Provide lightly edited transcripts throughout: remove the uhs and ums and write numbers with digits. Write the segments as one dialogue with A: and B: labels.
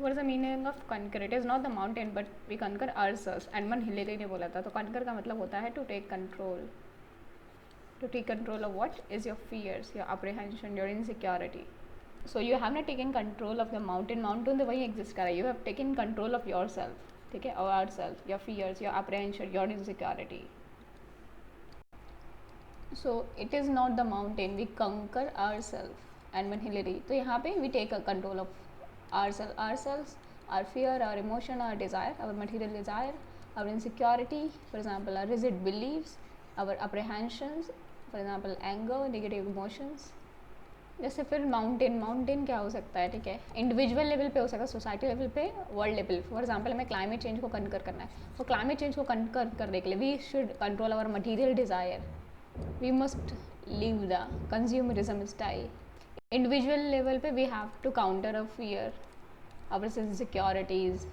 A: what is the meaning of conquer? It is not the mountain, but we conquer ourselves. Edmund Hillary ने बोला था. तो conquer का मतलब होता है to take control. To take control of what is your fears, your apprehension, your insecurity. So you have not taken control of the mountain. Mountain तो वही exist कर रहा है. You have taken control of yourself. ठीक है, or ourself, your fears, your apprehension, your insecurity. So it is not the mountain. We conquer ourselves. Edmund Hillary. तो यहाँ पे we take a control of ourselves, our fear, our emotion, our desire, our material desire, our insecurity, for example, our rigid beliefs, our apprehensions, for example, anger, negative emotions. जैसे फिर mountain क्या हो सकता है, ठीक है, इंडिविजुअल लेवल पे हो सकता है, सोसाइटी लेवल पे, वर्ल्ड लेवल. फॉर एग्जांपल हमें क्लाइमेट चेंज को कंकर करना है, तो क्लाइमेट चेंज को कंकर करने के लिए we should control our material desire. We must leave the consumerism style. Individual level पे we have to counter a fear, our insecurities.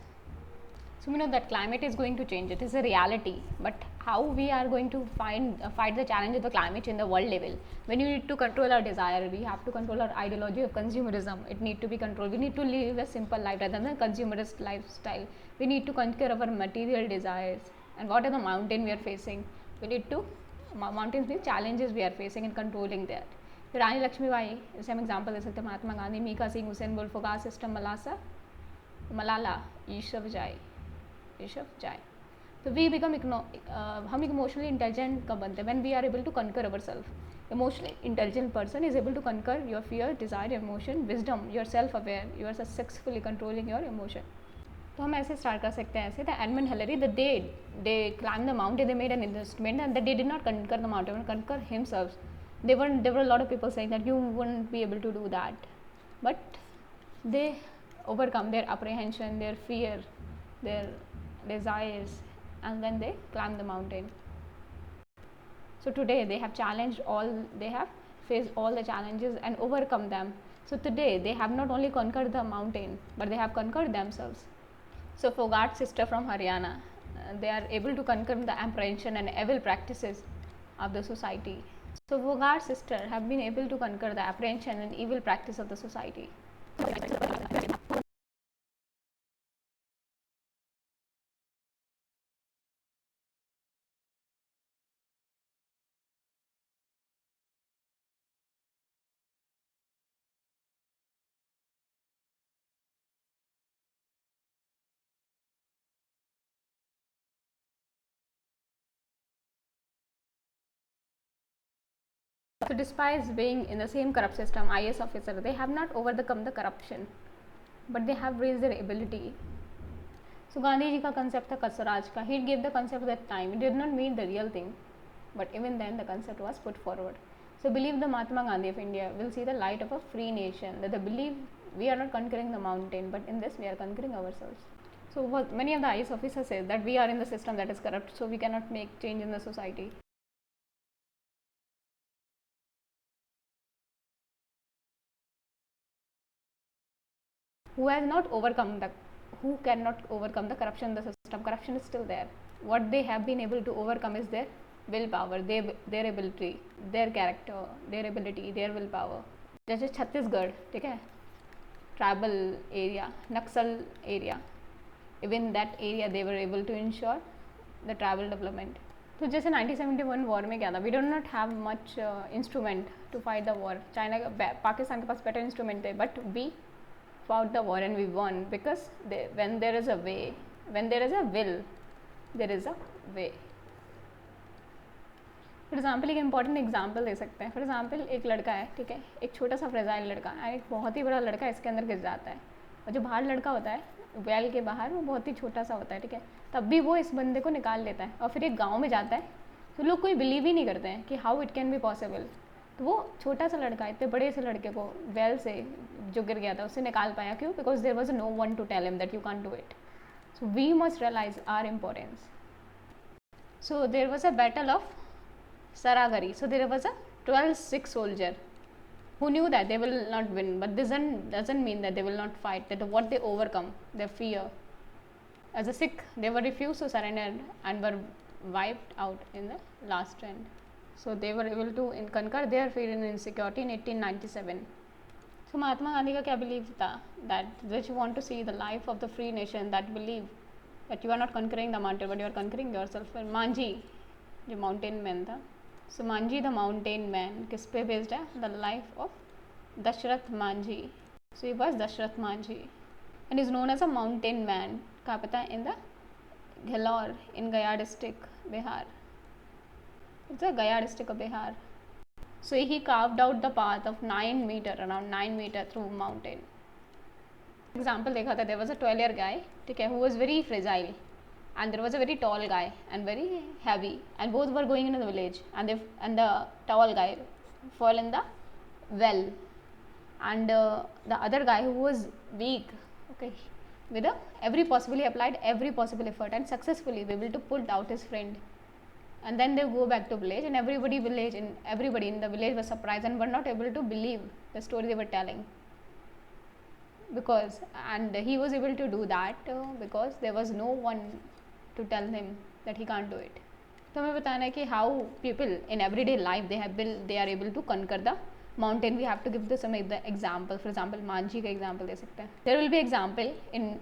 A: So we know that climate is going to change. It is a reality. But how we are going to fight the challenge of the climate change in the world level? When you need to control our desire, we have to control our ideology of consumerism. It need to be controlled. We need to live a simple life rather than a consumerist lifestyle. We need to conquer our material desires. And what are the mountain we are facing? We need to mountains mean challenges we are facing and controlling that. Rani Lakshmibai, जैसे हम example दे सकते हैं, Mahatma Gandhi, Mika Singh, Usain Bolt, Phogat sisters, Malala, ईशव जाए. तो we become हम emotionally intelligent कब बनते हैं? When we are able to conquer our self. Emotionally intelligent person is able to conquer your fear, desire, emotion, wisdom, you are self aware, you are successfully controlling your emotion. तो हम ऐसे start कर सकते हैं ऐसे. The Edmund Hillary, they climb the mountain, they made an investment and they did not conquer the mountain, conquer himself. There were a lot of people saying that you wouldn't be able to do that, but they overcome their apprehension, their fear, their desires, and then they climb the mountain. So today they have faced all the challenges and overcome them. So today they have not only conquered the mountain, but they have conquered themselves. So Fogart's sister from Haryana, they are able to conquer the apprehension and evil practices of the society. So Fogart's sister have been able to conquer the apprehension and evil practice of the society. So despite being in the same corrupt system, IS officer, they have not overcome the corruption, but they have raised their ability. So Gandhi ji का concept था कस्वराज का. He gave the concept at that time. It did not mean the real thing, but even then the concept was put forward. So believe the Mahatma Gandhi of India will see the light of a free nation. That they believe we are not conquering the mountain, but in this we are conquering ourselves. So what many of the IS officers say that we are in the system that is corrupt, so we cannot make change in the society. Who cannot overcome the corruption in the system? Corruption is still there. What they have been able to overcome is their willpower, their ability, their character, their ability, their willpower. जैसे छत्तीसगढ़, ठीक है, tribal area, Naxal area, even that area they were able to ensure the tribal development. तो जैसे 1971 war में क्या था, we don't not have much instrument to fight the war. China, Pakistan के पास बेटर इंस्ट्रूमेंट थे, but we fought the war and we won because when there is a way, when there is a will, there is a way. For example एक important example दे सकते हैं. For example एक लड़का है, ठीक है, एक छोटा सा फ्रेजाइल लड़का है, एक बहुत ही बड़ा लड़का इसके अंदर घिस जाता है, और जो बाहर लड़का होता है वेल के बाहर, वो बहुत ही छोटा सा होता है, ठीक है, तब भी वो इस बंदे को निकाल लेता है और फिर एक गाँव में जाता है. तो लोग कोई बिलीव ही नहीं करते हैं कि how it can be possible. तो वो छोटा सा लड़का इतने बड़े से लड़के को वेल से जो गिर गया था उससे निकाल पाया. क्यों? Because there was no one to tell him that you can do it. So we must realise our importance. So there was a battle of Saragari. So there was a 12 Sikh soldier who knew that they will not win, but this doesn't mean that they will not fight. That what they overcome, their fear. As a Sikh, they were refused to surrender and were wiped out in the last end. So they were able to conquer their fear and insecurity in 1897. So Mahatma Gandhi का क्या believe था? That you want to see the life of the free nation, that believe that you are not conquering the mountain but you are conquering yourself. और मांझी जो mountain man था, so Manjhi the mountain man किस पे based है? The life of Dashrath Manjhi. So he was Dashrath Manjhi and is known as a mountain man. कहाँ पता है? In the Ghilor in Gaya district, Bihar. It's a Gaya district of Bihar. So he carved out the path of 9 meter, around 9 meter through mountain. Example देखा था, there was a 12-year guy, ठीक है, who was very fragile, and there was a very tall guy and very heavy, and both were going into the village, and the tall guy fell in the well, and the other guy who was weak, okay, with every possible, he applied every possible effort and successfully able to pull out his friend. And then they go back to village, and everybody in the village was surprised and were not able to believe the story they were telling, because and he was able to do that because there was no one to tell him that he can't do it. तो हमें बताना है कि how people in everyday life they are able to conquer the mountain. We have to give this some example. For example, Manjhi का example दे सकते हैं. There will be example in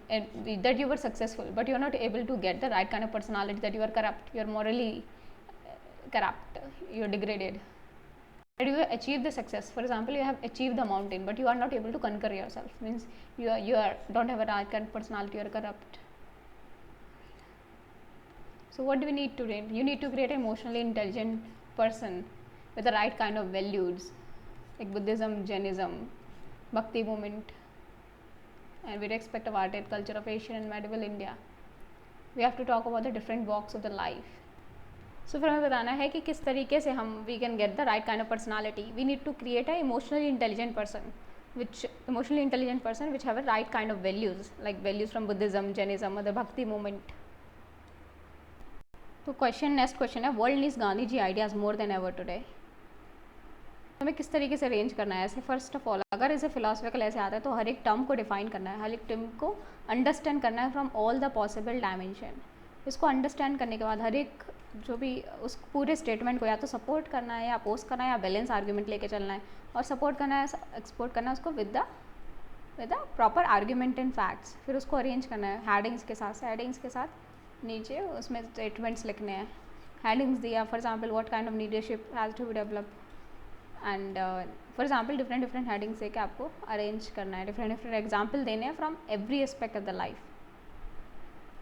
A: that you were successful but you are not able to get the right kind of personality, that you are corrupt, you are morally corrupt, you are degraded. But you achieve the success. For example, you have achieved the mountain but you are not able to conquer yourself, means you don't have a right kind of personality, you are corrupt. So what do we need to do? You need to create an emotionally intelligent person with the right kind of values, like Buddhism, Jainism, Bhakti movement, and with respect of art and culture of Asian and medieval India. We have to talk about the different walks of the life. So फिर हमें बताना है कि किस तरीके से हम we can get the right kind of personality. We need to create an emotionally intelligent person which have a right kind of values, like values from Buddhism, Jainism or the Bhakti movement. तो next question है, world needs Gandhi ji ideas more than ever today. हमें किस तरीके से arrange करना है ऐसे? First of all, अगर इसे फिलोसफिकल ऐसे आता है तो हर एक टर्म को डिफाइन करना है, हर एक टर्म को अंडरस्टैंड करना है from all the possible dimension. इसको अंडरस्टैंड करने के बाद हर एक जो भी उस पूरे स्टेटमेंट को या तो सपोर्ट करना है या अपोज करना है या बैलेंस आर्ग्यूमेंट लेके चलना है, और सपोर्ट करना है, एक्सपोर्ट करना है उसको with the proper argument and facts. फिर उसको अरेंज करना है हेडिंग्स के साथ नीचे उसमें स्टेटमेंट्स लिखने हैं. हेडिंग्स दिया, for example what kind of leadership has to be develop, and for example different headings देके आपको अरेंज करना है, डिफरेंट एग्जांपल देने हैं from every aspect of the life.